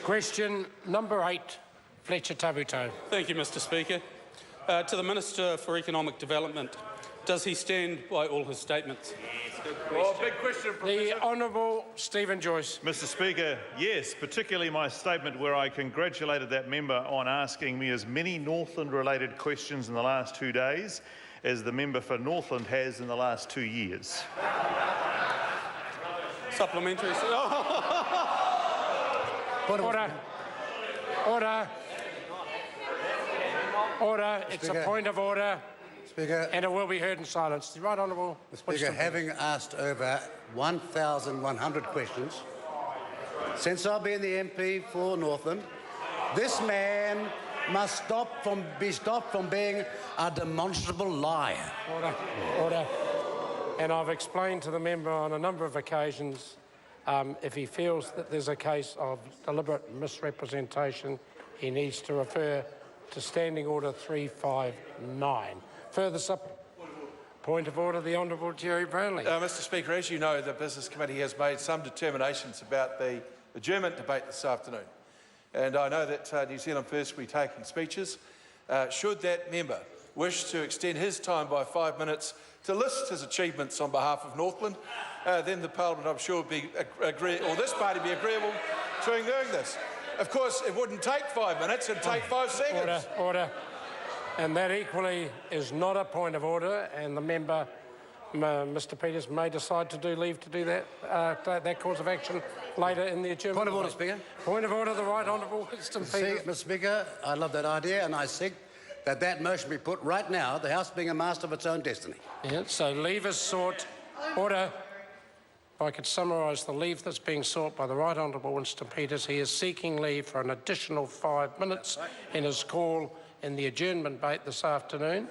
Question number 8, Fletcher Tabuto. Thank you, Mr Speaker. To the Minister for Economic Development, does he stand by all his statements? Well, big question, Professor. The Honourable Stephen Joyce. Mr Speaker, yes, particularly my statement where I congratulated that member on asking me as many Northland-related questions in the last 2 days as the member for Northland has in the last 2 years. Supplementary. Order. Order. Order. It's a point of order. Speaker, and it will be heard in silence. The Right Honourable Speaker, having asked over 1,100 questions since I've been the MP for Northland, this man must be stopped from being a demonstrable liar. Order. Order. And I've explained to the member on a number of occasions, if he feels that there's a case of deliberate misrepresentation, he needs to refer to Standing Order 359. Further point of order, the Honourable Jerry Brownlee. Mr Speaker, as you know, the Business Committee has made some determinations about the adjournment debate this afternoon. And I know that New Zealand First will be taking speeches. Should that member wish to extend his time by 5 minutes to list his achievements on behalf of Northland, then the Parliament, I'm sure, be this party be agreeable to doing this. Of course, it wouldn't take 5 minutes, it'd take 5 seconds. Order. And that equally is not a point of order, and the member, Mr Peters, may decide to leave to do that course of action later in the adjournment. Point of order, Speaker. Point of order, the Right Honourable Winston Peters. Mr Speaker, I love that idea, and I seek that motion be put right now, the House being a master of its own destiny. Yeah, so leave is sought. Order. If I could summarise the leave that's being sought by the Right Honourable Winston Peters, he is seeking leave for an additional 5 minutes in his call in the adjournment debate this afternoon.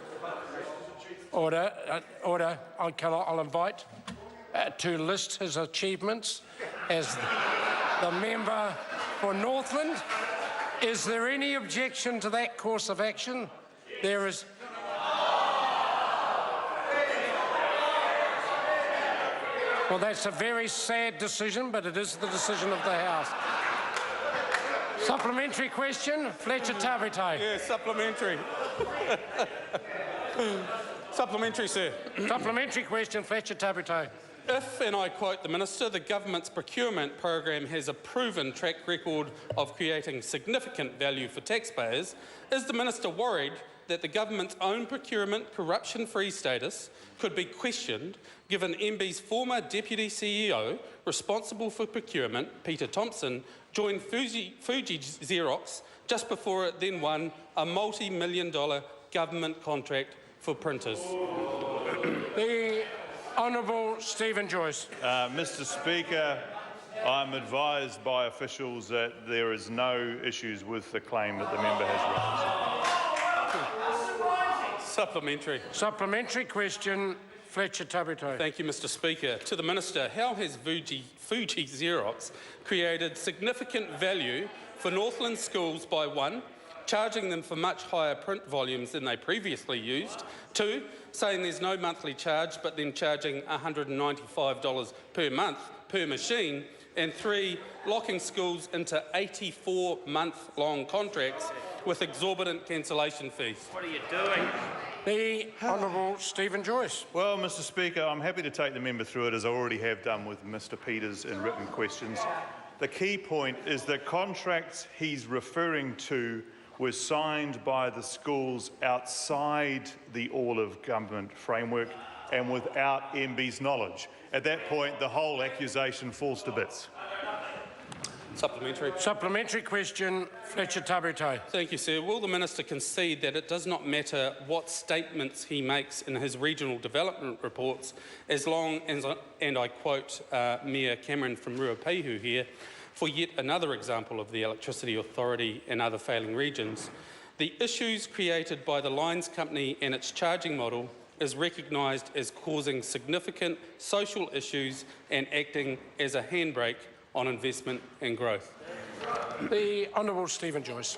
Order. I'll invite to list his achievements as the member for Northland. Is there any objection to that course of action? There is. Well, that's a very sad decision, but it is the decision of the House. Supplementary question, Fletcher Tabuto. Yeah, supplementary. Supplementary, sir. Supplementary question, Fletcher Tabuto. If, and I quote the Minister, the government's procurement program has a proven track record of creating significant value for taxpayers, is the Minister worried that the government's own procurement corruption-free status could be questioned given MB's former Deputy CEO responsible for procurement, Peter Thompson, joined Fuji Xerox just before it then won a multi-million-dollar government contract for printers? The Honourable Stephen Joyce. Mr Speaker, I'm advised by officials that there is no issues with the claim that the member has raised. Supplementary. Supplementary question, Fletcher Tabuto. Thank you, Mr Speaker. To the Minister, how has Fuji Xerox created significant value for Northland schools by 1, charging them for much higher print volumes than they previously used, 2, saying there's no monthly charge but then charging $195 per month per machine, and 3, locking schools into 84-month-long contracts with exorbitant cancellation fees? What are you doing? The Honourable Stephen Joyce. Well, Mr Speaker, I'm happy to take the member through it, as I already have done with Mr Peters in written questions. The key point is that contracts he's referring to were signed by the schools outside the all-of-government framework and without MB's knowledge. At that point, the whole accusation falls to bits. Supplementary. Supplementary question, Fletcher Tabuto. Thank you, sir. Will the Minister concede that it does not matter what statements he makes in his regional development reports, as long as, and I quote Mayor Cameron from Ruapehu here, for yet another example of the Electricity Authority and other failing regions, the issues created by the Lines Company and its charging model is recognised as causing significant social issues and acting as a handbrake on investment and growth? The Honourable Stephen Joyce.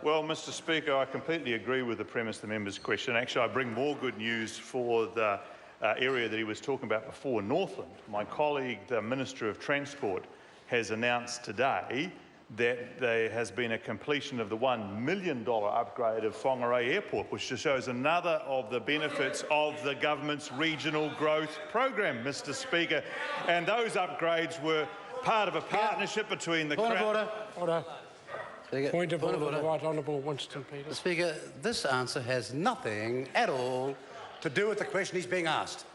Well, Mr Speaker, I completely agree with the premise of the member's question. Actually, I bring more good news for the area that he was talking about before, Northland. My colleague, the Minister of Transport, has announced today that there has been a completion of the $1 million upgrade of Whangarei Airport, which just shows another of the benefits of the government's regional growth program, Mr. Speaker. And those upgrades were part of a partnership between the Point of order. Order. Speaker, Point of order, the Right Honourable Winston Peters. Speaker, this answer has nothing at all to do with the question he's being asked.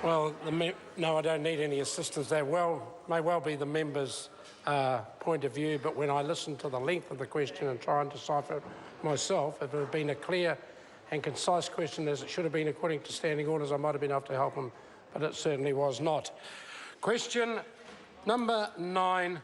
Well, no, I don't need any assistance. That may well be the member's point of view, but when I listen to the length of the question and try and decipher it myself, if it had been a clear and concise question as it should have been according to standing orders, I might have been able to help him, but it certainly was not. Question number 9.